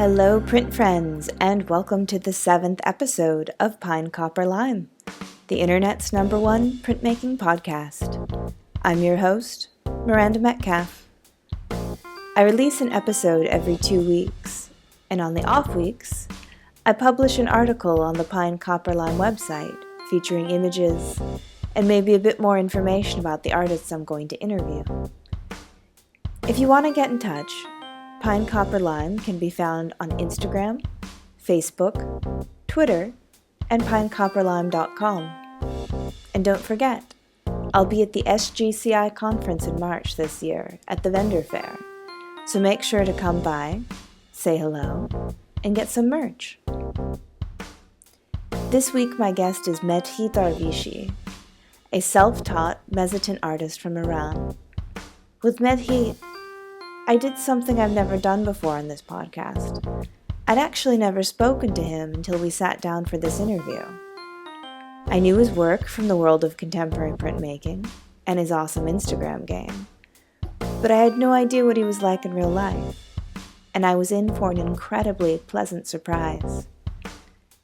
Hello, print friends, and welcome to the 7th episode of Pine Copper Lime, the internet's #1 printmaking podcast. I'm your host, Miranda Metcalf. I release an episode every 2 weeks, and on the off weeks, I publish an article on the Pine Copper Lime website featuring images and maybe a bit more information about the artists I'm going to interview. If you want to get in touch, Pine Copper Lime can be found on Instagram, Facebook, Twitter, and pinecopperlime.com. And don't forget, I'll be at the SGCI conference in March this year at the vendor fair, so make sure to come by, say hello, and get some merch. This week my guest is Mehdi Darvishi, a self-taught mezzotint artist from Iran. With Mehdi, I did something I've never done before on this podcast. I'd actually never spoken to him until we sat down for this interview. I knew his work from the world of contemporary printmaking and his awesome Instagram game, but I had no idea what he was like in real life, and I was in for an incredibly pleasant surprise.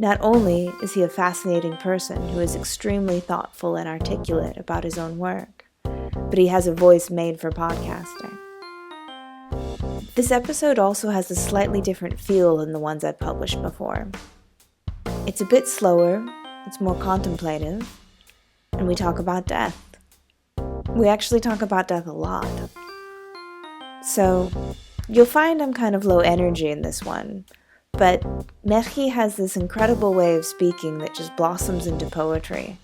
Not only is he a fascinating person who is extremely thoughtful and articulate about his own work, but he has a voice made for podcasting. This episode also has a slightly different feel than the ones I've published before. It's a bit slower, it's more contemplative, and we talk about death. We actually talk about death a lot. So, you'll find I'm kind of low energy in this one, but Mehdi has this incredible way of speaking that just blossoms into poetry.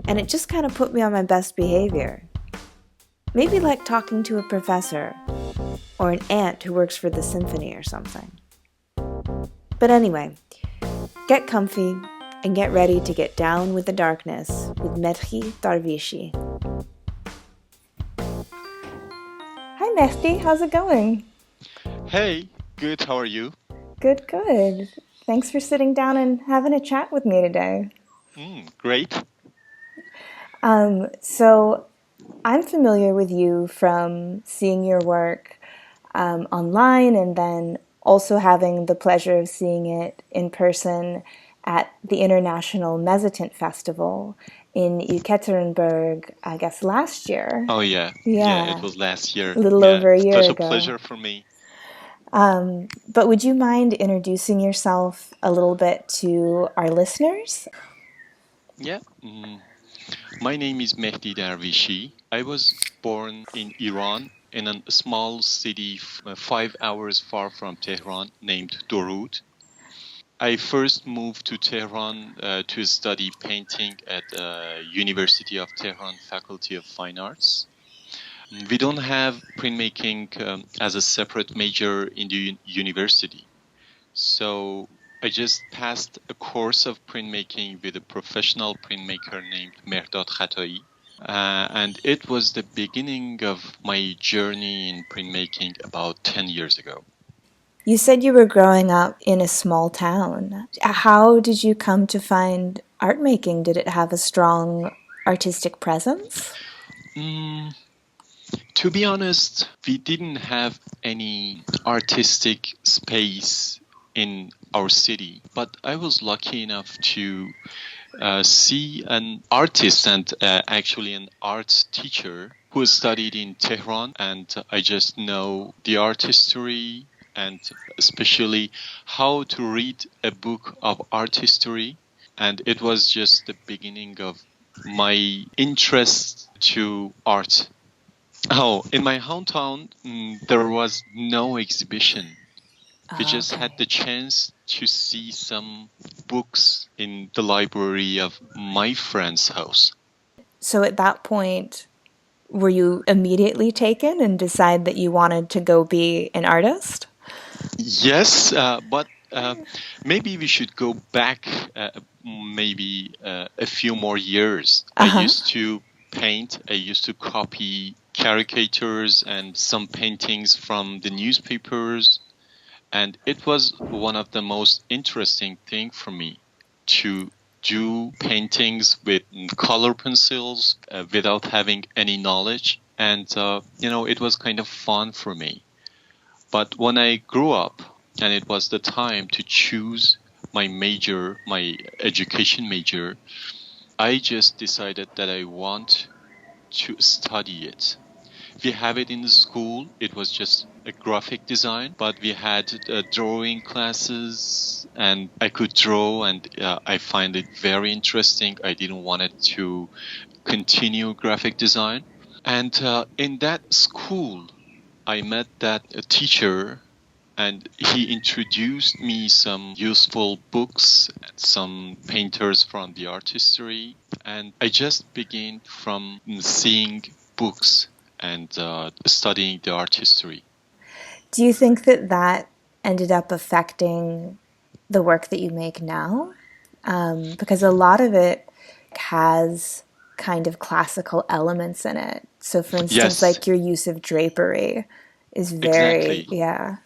And it just kind of put me on my best behavior. Maybe like talking to a professor, or an aunt who works for the symphony or something. But anyway, get comfy and get ready to get down with the darkness with Mehdi Darvishi. Hi Mehdi, how's it going? Hey, good, how are you? Good, good. Thanks for sitting down and having a chat with me today. Great. So I'm familiar with you from seeing your work online, and then also having the pleasure of seeing it in person at the International Mezzotint Festival in Ekaterinburg, I guess last year. Oh yeah, it was last year. A little over a year ago. Such a ago. pleasure for me. But would you mind introducing yourself a little bit to our listeners? Yeah. My name is Mehdi Darvishi. I was born in Iran in a small city 5 hours far from Tehran named Dorud. I first moved to Tehran to study painting at the University of Tehran Faculty of Fine Arts. We don't have printmaking as a separate major in the university. So I just passed a course of printmaking with a professional printmaker named Mehdi. And it was the beginning of my journey in printmaking about 10 years ago. You said you were growing up in a small town. How did you come to find art making? Did it have a strong artistic presence? To be honest, we didn't have any artistic space in our city, but I was lucky enough to see an artist and actually an art teacher who studied in Tehran, and I just know the art history and especially how to read a book of art history, and it was just the beginning of my interest to art. Oh, in my hometown, there was no exhibition. We just had the chance to see some books in the library of my friend's house. So at that point, were you immediately taken and decide that you wanted to go be an artist? Yes, but maybe we should go back maybe a few more years. I used to paint, I used to copy caricatures and some paintings from the newspapers. And it was one of the most interesting things for me to do paintings with color pencils without having any knowledge. And, it was kind of fun for me. But when I grew up, and it was the time to choose my major, my education major, I just decided that I want to study it. We have it in the school. It was just a graphic design, but we had drawing classes, and I could draw, and I find it very interesting. I didn't want it to continue graphic design. And in that school, I met that teacher, and he introduced me some useful books, some painters from the art history, and I just began from seeing books and studying the art history. Do you think that that ended up affecting the work that you make now? Because a lot of it has kind of classical elements in it. So, for instance, Yes. like your use of drapery is very, Exactly. yeah.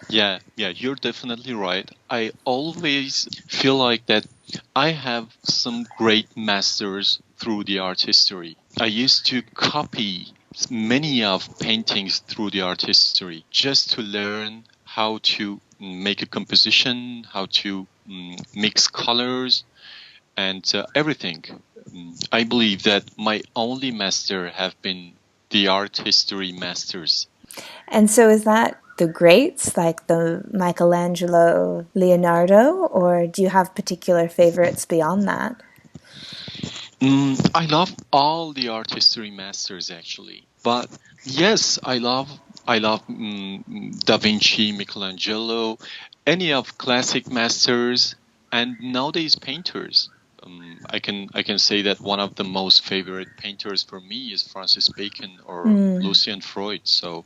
Yeah, you're definitely right. I always feel like that I have some great masters through the art history. I used to copy many of paintings through the art history just to learn how to make a composition, how to mix colors, and everything. I believe that my only master have been the art history masters. And so is that the greats, like the Michelangelo, Leonardo, or do you have particular favorites beyond that? I love all the art history masters actually, but yes, I love Da Vinci, Michelangelo, any of classic masters, and nowadays painters. I can say that one of the most favorite painters for me is Francis Bacon or Lucian Freud. So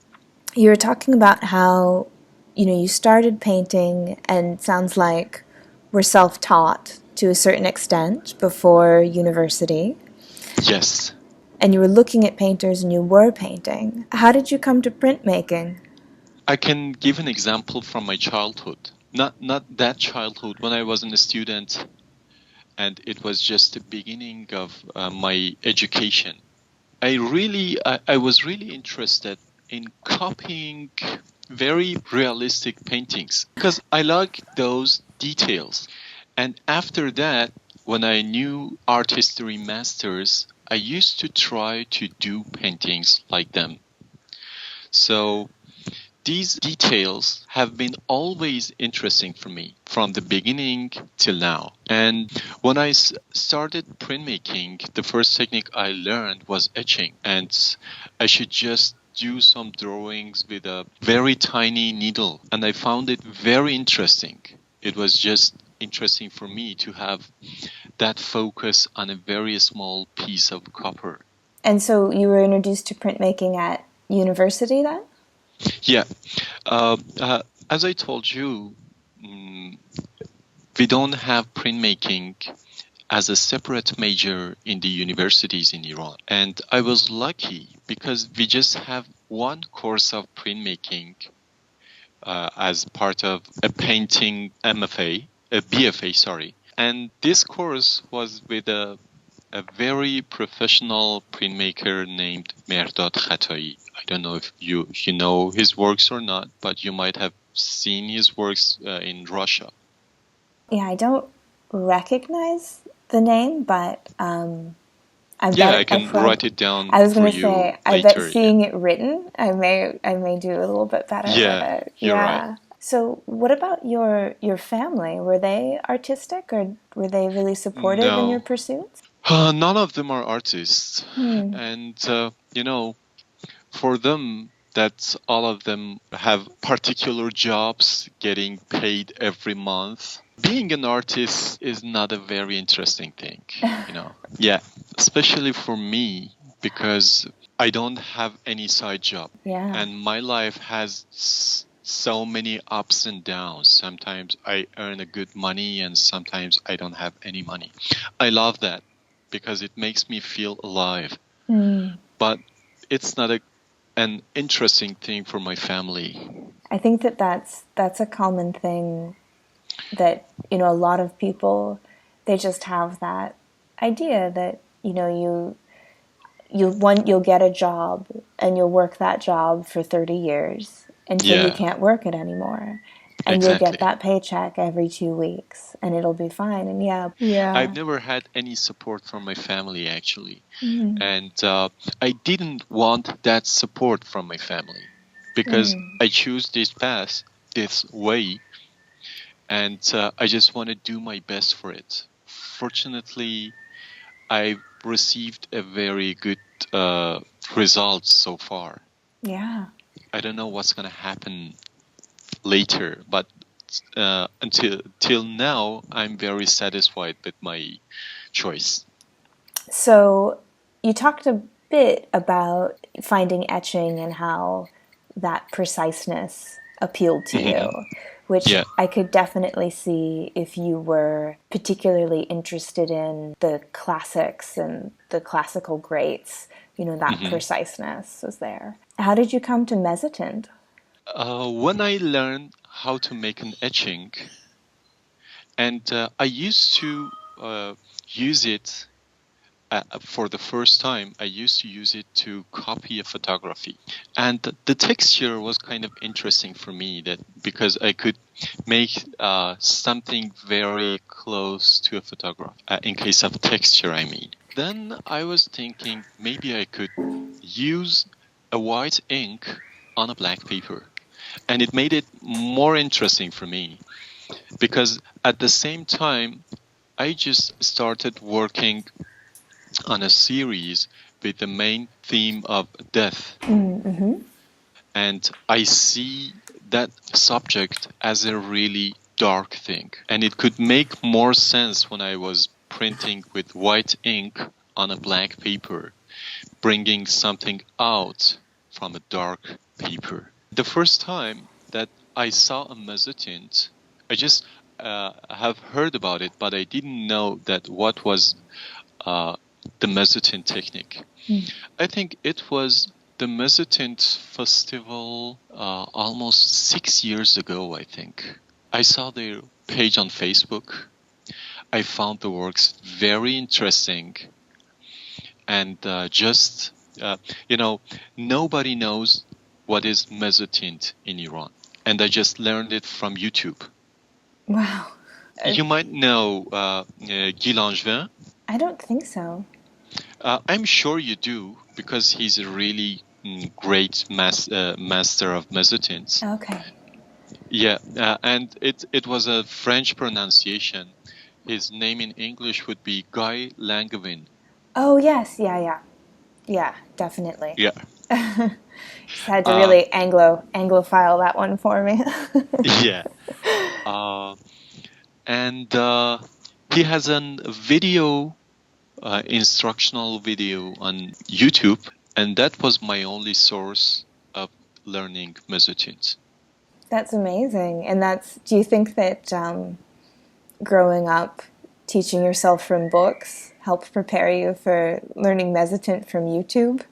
You were talking about how, you started painting and it sounds like were self-taught to a certain extent before university, yes, and you were looking at painters and you were painting. How did you come to printmaking? I can give an example from my childhood. Not that childhood when I wasn't a student, and it was just the beginning of my education. I was really interested in copying very realistic paintings because I like those details. And after that, when I knew art history masters, I used to try to do paintings like them. So these details have been always interesting for me from the beginning till now. And when I started printmaking, the first technique I learned was etching. And I should just do some drawings with a very tiny needle. And I found it very interesting. It was just interesting for me to have that focus on a very small piece of copper. And so you were introduced to printmaking at university then? Yeah. As I told you, we don't have printmaking as a separate major in the universities in Iran. And I was lucky because we just have one course of printmaking as part of a painting BFA, sorry. And this course was with a very professional printmaker named Mehdi Darvishi. I don't know if you know his works or not, but you might have seen his works in Russia. Yeah, I don't recognize the name, but I can write it down. I was for going to you say, I later. bet seeing it written, I may do a little bit better with it. You're right. So, what about your family? Were they artistic, or were they really supportive in your pursuits? None of them are artists, and for them, that all of them have particular jobs, getting paid every month. Being an artist is not a very interesting thing, Yeah, especially for me, because I don't have any side job. Yeah. And my life has so many ups and downs. Sometimes I earn a good money and sometimes I don't have any money. I love that because it makes me feel alive. But it's not an interesting thing for my family. I think that's a common thing that, a lot of people, they just have that idea that, you'll get a job and you'll work that job for 30 years until you can't work it anymore. And you'll get Exactly. that paycheck every 2 weeks, and it'll be fine. And I've never had any support from my family, actually. Mm. And I didn't want that support from my family because I choose this path, this way, and I just want to do my best for it. Fortunately, I received a very good results so far. Yeah. I don't know what's going to happen later, but until now, I'm very satisfied with my choice. So you talked a bit about finding etching and how that preciseness appealed to you, which Yeah. I could definitely see if you were particularly interested in the classics and the classical greats. That preciseness was there. How did you come to mezzotint? When I learned how to make an etching, and I used to use it for the first time, I used to use it to copy a photography. And the texture was kind of interesting for me because I could make something very close to a photograph, in case of texture, I mean. Then I was thinking maybe I could use a white ink on a black paper. And it made it more interesting for me because at the same time, I just started working on a series with the main theme of death. Mm-hmm. And I see that subject as a really dark thing. And it could make more sense when I was printing with white ink on a black paper, bringing something out from a dark paper. The first time that I saw a mezzotint, I just have heard about it, but I didn't know that what was the mezzotint technique. I think it was the mezzotint festival almost 6 years ago, I think. I saw their page on Facebook. I found the works very interesting. And nobody knows what is mezzotint in Iran. And I just learned it from YouTube. Wow. You might know Guy Langevin. I don't think so. I'm sure you do, because he's a really great master of mezzotints. Okay. Yeah, and it was a French pronunciation. His name in English would be Guy Langevin. Oh, yes. Yeah, definitely. Yeah. Just had to really Anglophile that one for me. Yeah. And he has a video, instructional video on YouTube, and that was my only source of learning mezzotint. That's amazing. And do you think that growing up, teaching yourself from books helped prepare you for learning mezzotint from YouTube?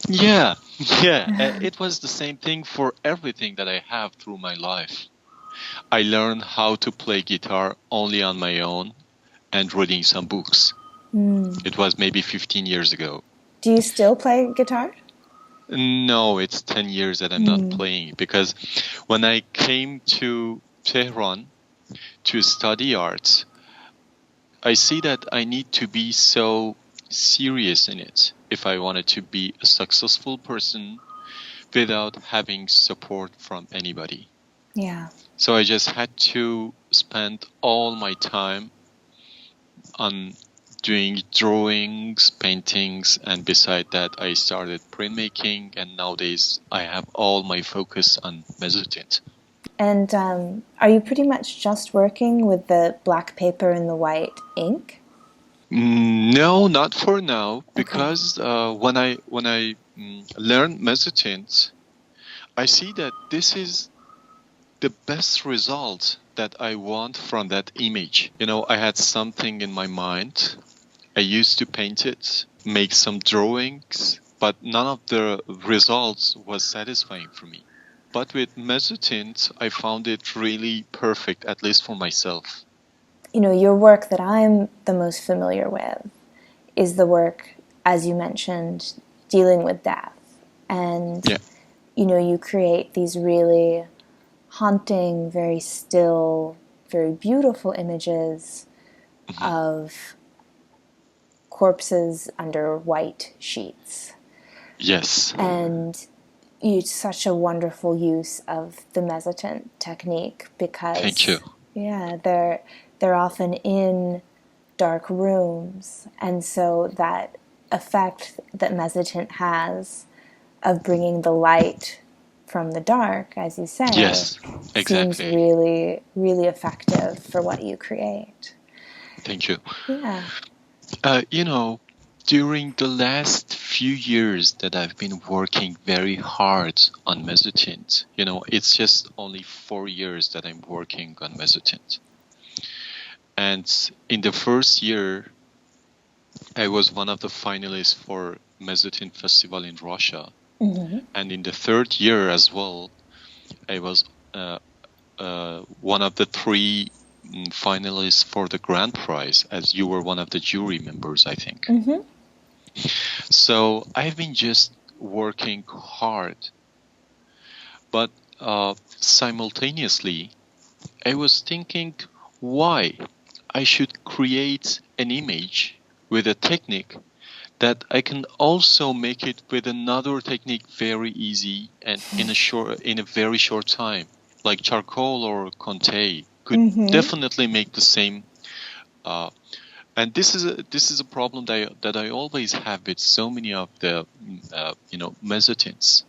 Yeah. It was the same thing for everything that I have through my life. I learned how to play guitar only on my own and reading some books. It was maybe 15 years ago. Do you still play guitar? No, it's 10 years that I'm not playing, because when I came to Tehran to study art, I see that I need to be so serious in it if I wanted to be a successful person without having support from anybody. Yeah. So I just had to spend all my time on doing drawings, paintings, and beside that I started printmaking, and nowadays I have all my focus on mezzotint. And are you pretty much just working with the black paper and the white ink? No, not for now, because when I learned mezzotint, I see that this is the best result that I want from that image. I had something in my mind. I used to paint it, make some drawings, but none of the results was satisfying for me. But with mezzotint, I found it really perfect, at least for myself. Your work that I'm the most familiar with is the work, as you mentioned, dealing with death. And, Yeah. you create these really haunting, very still, very beautiful images of corpses under white sheets. Yes. And it's such a wonderful use of the mezzotint technique because Thank you. Yeah, they're often in dark rooms, and so that effect that mezzotint has of bringing the light from the dark, as you say, Yes, exactly. seems really, really effective for what you create. Thank you. Yeah. During the last few years that I've been working very hard on mezzotint, it's just only 4 years that I'm working on mezzotint. And in the first year, I was one of the finalists for Mezzotint Festival in Russia. And in the third year as well, I was one of the 3 finalists for the grand prize, as you were one of the jury members, I think. So I've been just working hard, but simultaneously I was thinking why I should create an image with a technique that I can also make it with another technique very easy and in a very short time, like charcoal or Conte could definitely make the same. And this is a problem that I always have with so many of the mezzotints.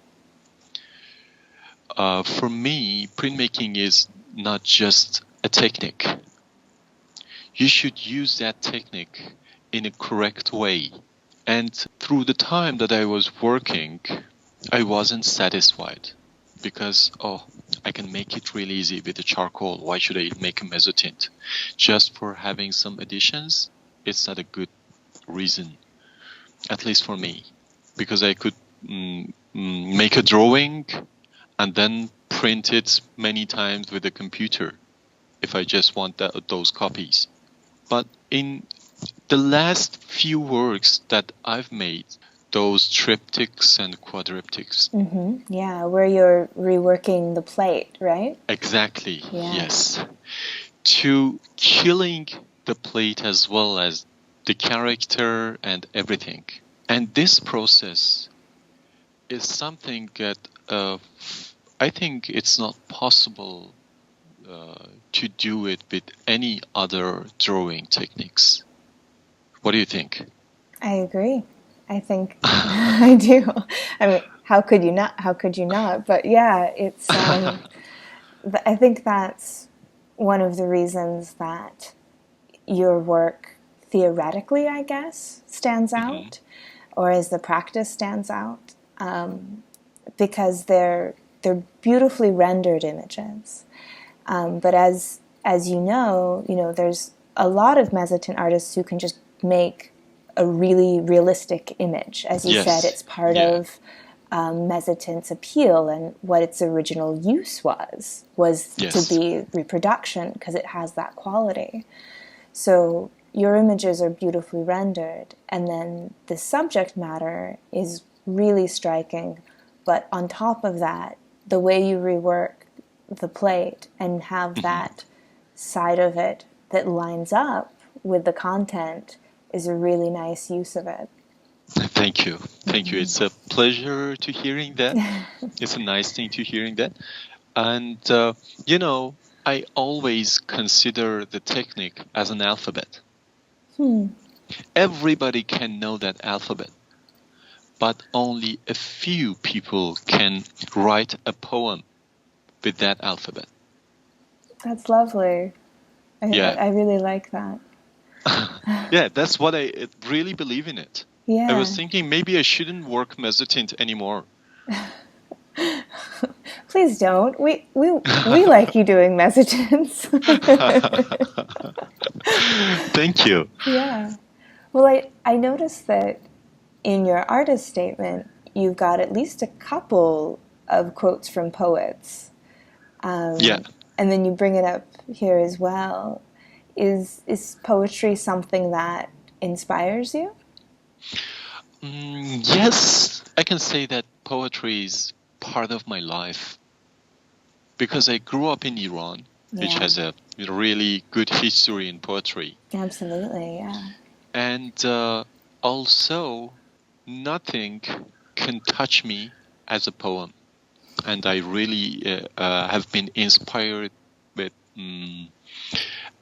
For me, printmaking is not just a technique. You should use that technique in a correct way. And through the time that I was working, I wasn't satisfied because, I can make it really easy with the charcoal. Why should I make a mezzotint? Just for having some additions, it's not a good reason, at least for me, because I could make a drawing and then print it many times with a computer if I just want those copies. But in the last few works that I've made, those triptychs and quadriptychs. Yeah, where you're reworking the plate, right? Exactly, Yeah. Yes. To killing the plate as well as the character and everything. And this process is something that I think it's not possible to do it with any other drawing techniques. What do you think? I agree. I think I do. I mean, how could you not? How could you not? But yeah, it's. I think that's one of the reasons that your work theoretically, I guess, stands out, or as the practice stands out, because they're beautifully rendered images. But as you know, there's a lot of mezzotint artists who can just make a really realistic image. As you said, it's part of mezzotint's appeal, and what its original use was to be reproduction, because it has that quality. So your images are beautifully rendered, and then the subject matter is really striking. But on top of that, the way you rework the plate and have that side of it that lines up with the content is a really nice use of it. Thank you. It's a pleasure to hearing that. It's a nice thing to hearing that. And, I always consider the technique as an alphabet. Everybody can know that alphabet, but only a few people can write a poem with that alphabet. That's lovely. I really like that. Yeah, that's what I really believe in it. Yeah. I was thinking maybe I shouldn't work mezzotint anymore. Please don't. We like you doing mezzotints. Thank you. Yeah. Well, I noticed that in your artist statement, you've got at least a couple of quotes from poets. And then you bring it up here as well. Is poetry something that inspires you? Yes, I can say that poetry is part of my life. because I grew up in Iran, which has a really good history in poetry. Absolutely, yeah. And also, nothing can touch me as a poem. And I really have been inspired with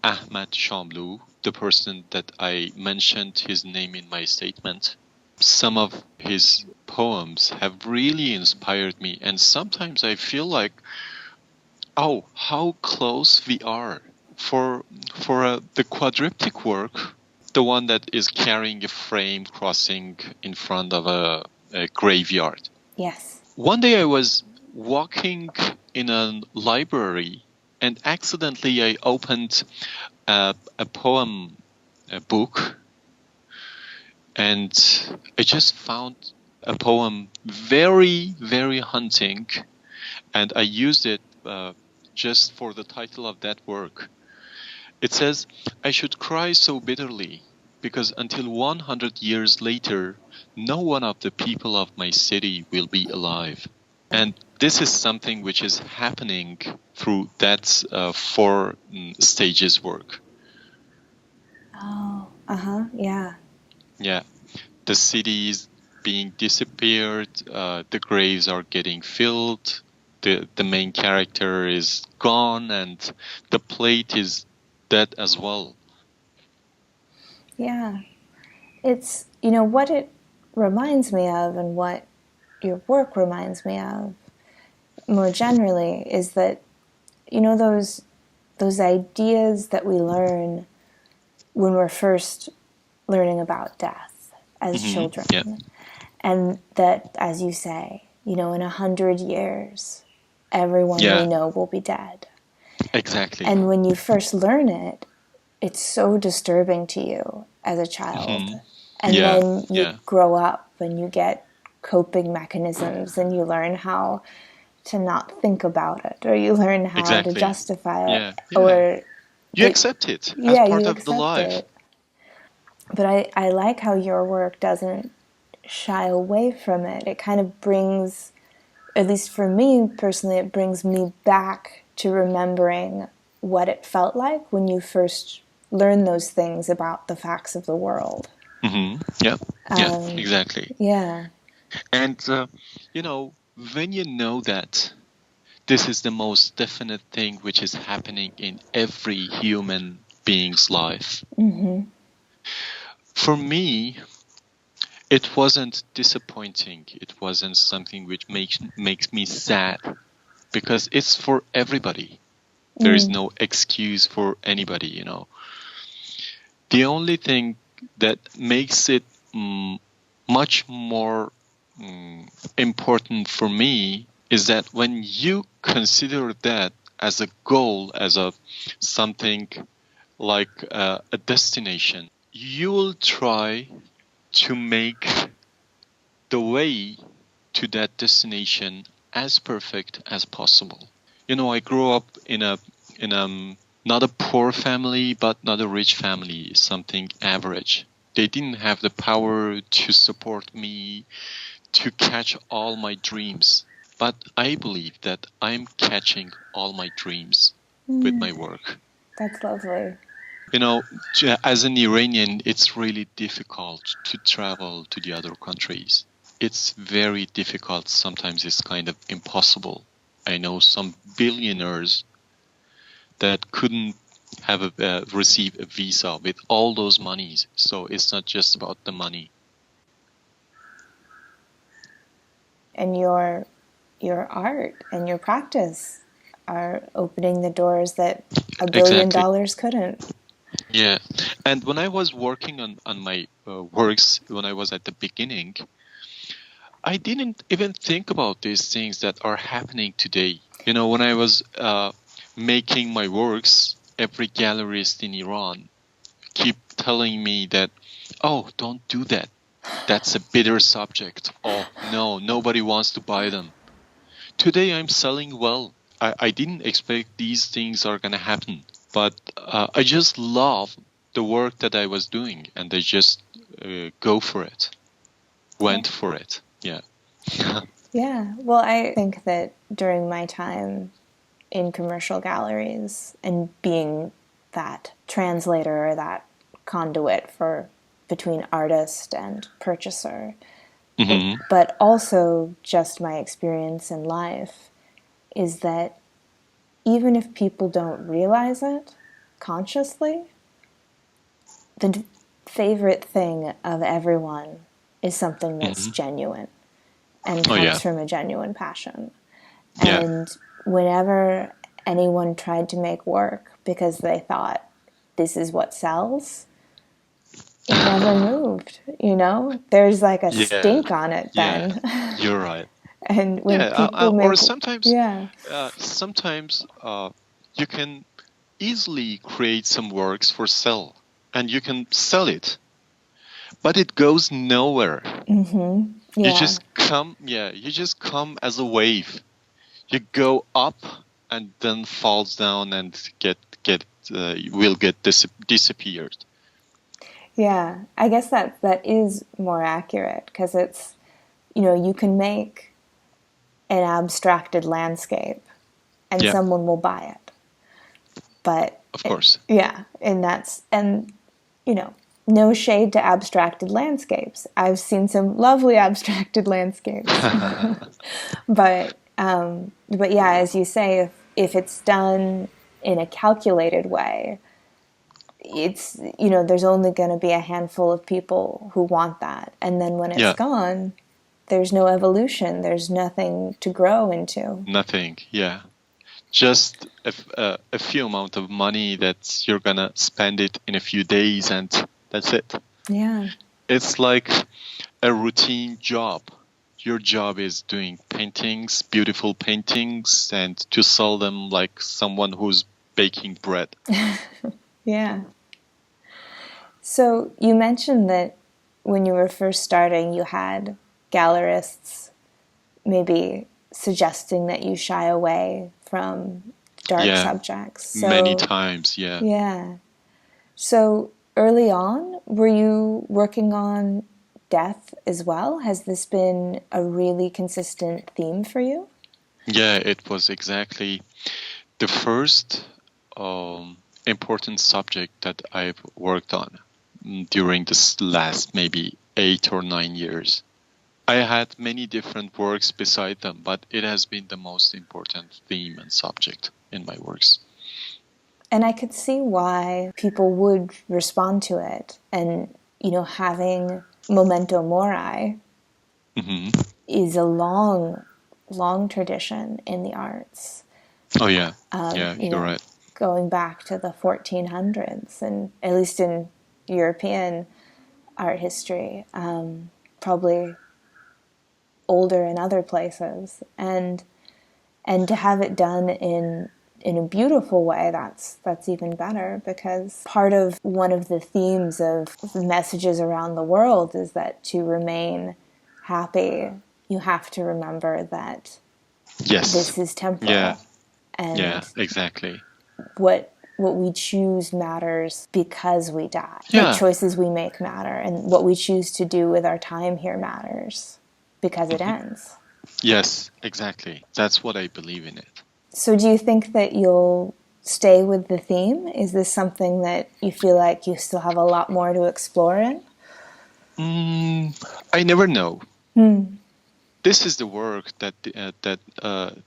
Ahmad Shamlou, the person that I mentioned his name in my statement. Some of his poems have really inspired me, and sometimes I feel like, oh, how close we are. For the quadriptych work, the one that is carrying a frame crossing in front of a graveyard. Yes. One day I was walking in a library and accidentally I opened a poem book, and I just found a poem very, very haunting, and I used it just for the title of that work. It says, "I should cry so bitterly, because until 100 years later, no one of the people of my city will be alive." And this is something which is happening through that 4 stages work. Oh, yeah. Yeah. The cities being disappeared, the graves are getting filled, the main character is gone, and the plate is dead as well. Yeah. It's, what it reminds me of and what your work reminds me of more generally is that, those ideas that we learn when we're first learning about death as children. Yeah. And that, as you say, in 100 years, everyone we know will be dead. Exactly. And when you first learn it, it's so disturbing to you as a child. And then you grow up and you get coping mechanisms and you learn how to not think about it, or you learn how to justify it. Or you accept it as part of the life. It. But I like how your work doesn't shy away from it. It kind of brings, at least for me personally, it brings me back to remembering what it felt like when you first learned those things about the facts of the world. Yeah, exactly. Yeah. And, when you know that this is the most definite thing which is happening in every human being's life, for me, it wasn't disappointing. It wasn't something which makes me sad, because it's for everybody. There is no excuse for anybody, The only thing that makes it much more important for me is that when you consider that as a goal, as something like a destination, you will try to make the way to that destination as perfect as possible. I grew up in a not a poor family, but not a rich family, something average. They didn't have the power to support me, to catch all my dreams. But I believe that I'm catching all my dreams with my work. That's lovely. As an Iranian, it's really difficult to travel to the other countries. It's very difficult. Sometimes it's kind of impossible. I know some billionaires that couldn't have receive a visa with all those monies. So it's not just about the money. And your art and your practice are opening the doors that $1 billion couldn't. Yeah. And when I was working on my works, when I was at the beginning, I didn't even think about these things that are happening today. When I was making my works, every gallerist in Iran keep telling me that, oh, don't do that. That's a bitter subject. Oh, no, nobody wants to buy them. Today I'm selling well. I didn't expect these things are going to happen. But I just love the work that I was doing, and I just go for it. Went for it. Yeah. Yeah. Well, I think that during my time in commercial galleries and being that translator or that conduit for between artist and purchaser. Mm-hmm. But also just my experience in life is that even if people don't realize it consciously, the favorite thing of everyone is something that's genuine and comes from a genuine passion. Yeah. And whenever anyone tried to make work because they thought this is what sells, it never moved, you know? There's like a stink on it then. Yeah, you're right. And when people make... Or sometimes, Yeah. sometimes you can easily create some works for sale, and you can sell it, but it goes nowhere. Mm-hmm. Yeah. You just come as a wave. You go up and then falls down and will get disappeared. Yeah, I guess that is more accurate, because it's, you know, you can make an abstracted landscape and someone will buy it. But of course. And you know, no shade to abstracted landscapes. I've seen some lovely abstracted landscapes. But yeah, as you say, if it's done in a calculated way, it's, you know, there's only going to be a handful of people who want that. And then when it's gone, there's no evolution. There's nothing to grow into. Nothing, yeah. Just a few amount of money that you're going to spend it in a few days, and that's it. Yeah. It's like a routine job. Your job is doing paintings, beautiful paintings, and to sell them like someone who's baking bread. Yeah. So you mentioned that when you were first starting, you had gallerists maybe suggesting that you shy away from dark subjects. So, many times, yeah. Yeah. So early on, were you working on death as well? Has this been a really consistent theme for you? Yeah, it was exactly the first important subject that I've worked on during this last maybe 8 or 9 years. I had many different works beside them, but it has been the most important theme and subject in my works. And I could see why people would respond to it. And, you know, having memento mori is a long, long tradition in the arts. Oh, yeah. You're right. Going back to the 1400s, and at least in European art history, probably older in other places, and to have it done in a beautiful way, that's even better, because part of one of the themes of the messages around the world is that to remain happy, you have to remember that this is temporal. Yeah. And exactly. What we choose matters because we die. Yeah. The choices we make matter, and what we choose to do with our time here matters because it ends. Yes, exactly. That's what I believe in it. So do you think that you'll stay with the theme? Is this something that you feel like you still have a lot more to explore in? I never know. This is the work that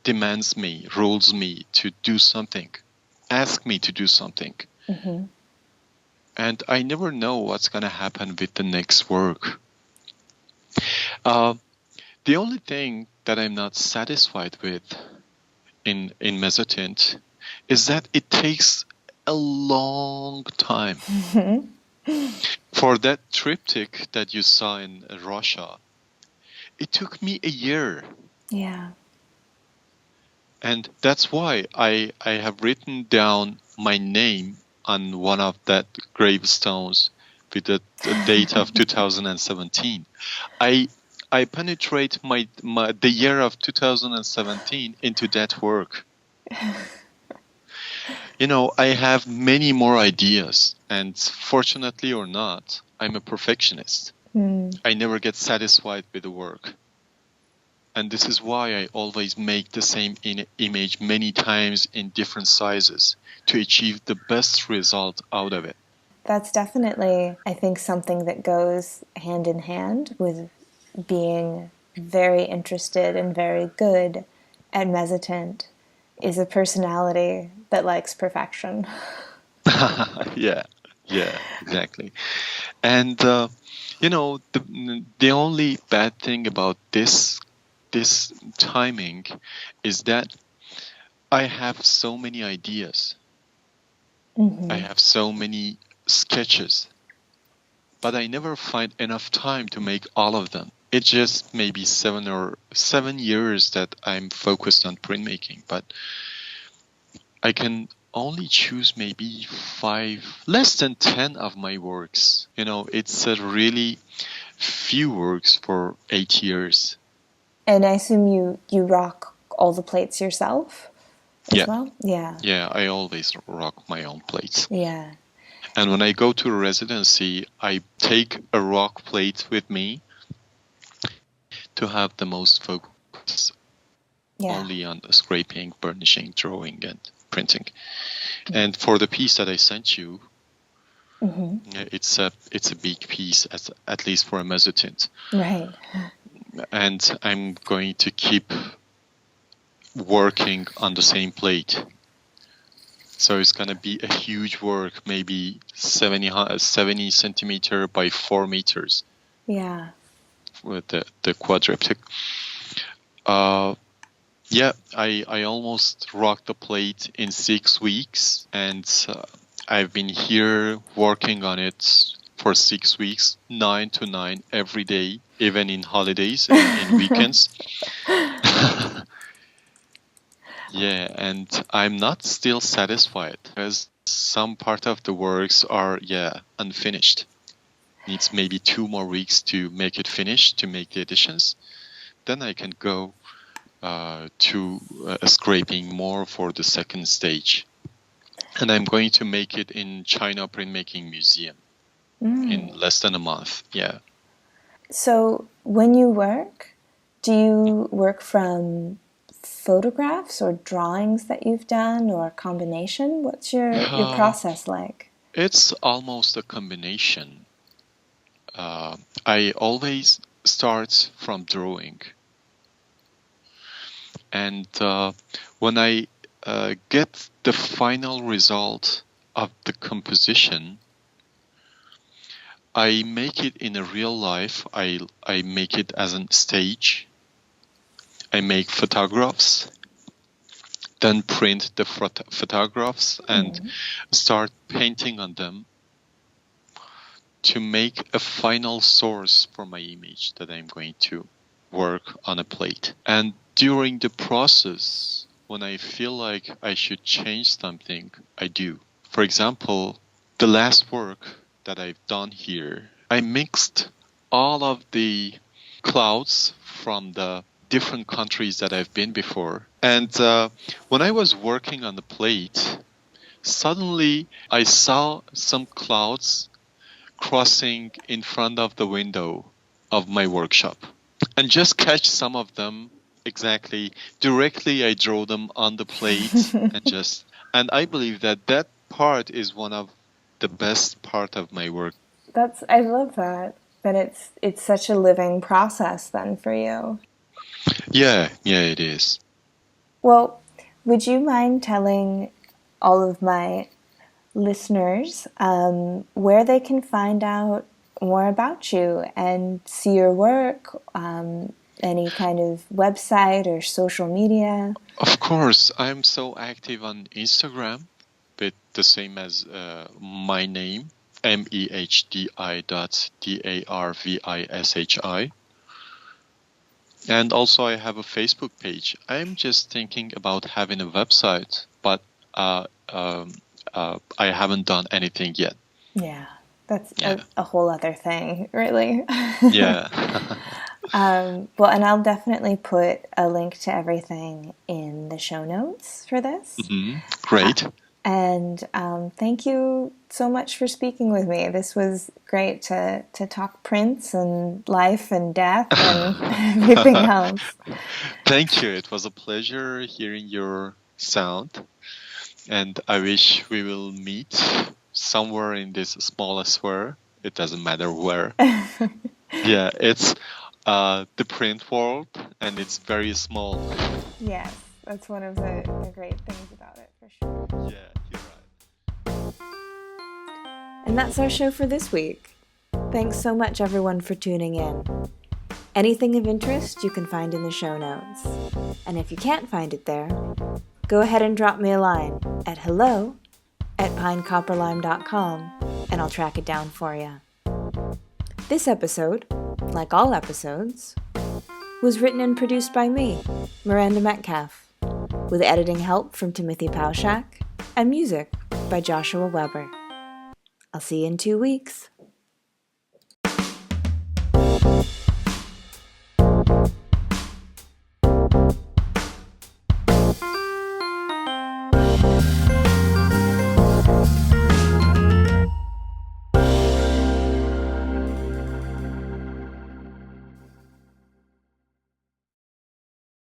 demands me, rules me to do something, ask me to do something. And I never know what's going to happen with the next work. The only thing that I'm not satisfied with in mezzotint is that it takes a long time. For that triptych that you saw in Russia, it took me a year. Yeah. And that's why I have written down my name on one of that gravestones with the date of 2017. I penetrate the year of 2017 into that work. You know, I have many more ideas, and fortunately or not, I'm a perfectionist. I never get satisfied with the work. And this is why I always make the same image many times in different sizes to achieve the best result out of it. That's definitely, I think, something that goes hand in hand with being very interested and very good at mezzotint is a personality that likes perfection. Yeah, exactly. And the only bad thing about this timing is that I have so many ideas. I have so many sketches, but I never find enough time to make all of them. It's just maybe 7 years that I'm focused on printmaking, but I can only choose maybe 5, less than 10 of my works. It's a really few works for 8 years. And I assume you rock all the plates yourself as well? Yeah. Yeah, I always rock my own plates. Yeah. And when I go to a residency, I take a rock plate with me to have the most focus only on the scraping, burnishing, drawing, and printing. And for the piece that I sent you, it's a big piece, at least for a mezzotint. Right. And I'm going to keep working on the same plate. So it's going to be a huge work, maybe 70 centimeter by 4 meters. Yeah. With the quadriptych. I almost rocked the plate in 6 weeks, and I've been here working on it for 6 weeks, 9 to 9 every day, even in holidays and in weekends. Yeah, and I'm not still satisfied because some part of the works are, unfinished. Needs maybe 2 more weeks to make it finished, to make the additions. Then I can go to scraping more for the second stage. And I'm going to make it in China Printmaking Museum in less than a month. Yeah. So when you work, do you work from photographs or drawings that you've done, or a combination? What's your process like? It's almost a combination. I always start from drawing. And when I get the final result of the composition, I make it in a real life. I make it as a stage. I make photographs, then print the photographs and start painting on them to make a final source for my image that I'm going to work on a plate. And during the process, when I feel like I should change something, I do. For example, the last work that I've done here, I mixed all of the clouds from the different countries that I've been before. And when I was working on the plate, suddenly I saw some clouds crossing in front of the window of my workshop. And just catch some of them exactly. Directly I draw them on the plate and I believe that part is one of the best part of my work. I love that. But it's such a living process then for you. Yeah, it is. Well, would you mind telling all of my listeners where they can find out more about you and see your work, any kind of website or social media? Of course, I'm so active on Instagram, with the same as my name, mehdi.darvishi. And also I have a Facebook page. I'm just thinking about having a website, but I haven't done anything yet. Yeah, that's a whole other thing, really. Yeah. Well, and I'll definitely put a link to everything in the show notes for this. Mm-hmm. Great. And thank you so much for speaking with me. This was great to talk Prince and life and death and everything else. Thank you. It was a pleasure hearing your sound. And I wish we will meet somewhere in this small sphere. It doesn't matter where. Yeah, it's the print world, and it's very small. Yes, that's one of the great things about it, for sure. Yeah, you're right. And that's our show for this week. Thanks so much, everyone, for tuning in. Anything of interest you can find in the show notes. And if you can't find it there, go ahead and drop me a line at hello@pinecopperlime.com, and I'll track it down for you. This episode, like all episodes, was written and produced by me, Miranda Metcalf, with editing help from Timothy Pauschak and music by Joshua Weber. I'll see you in 2 weeks.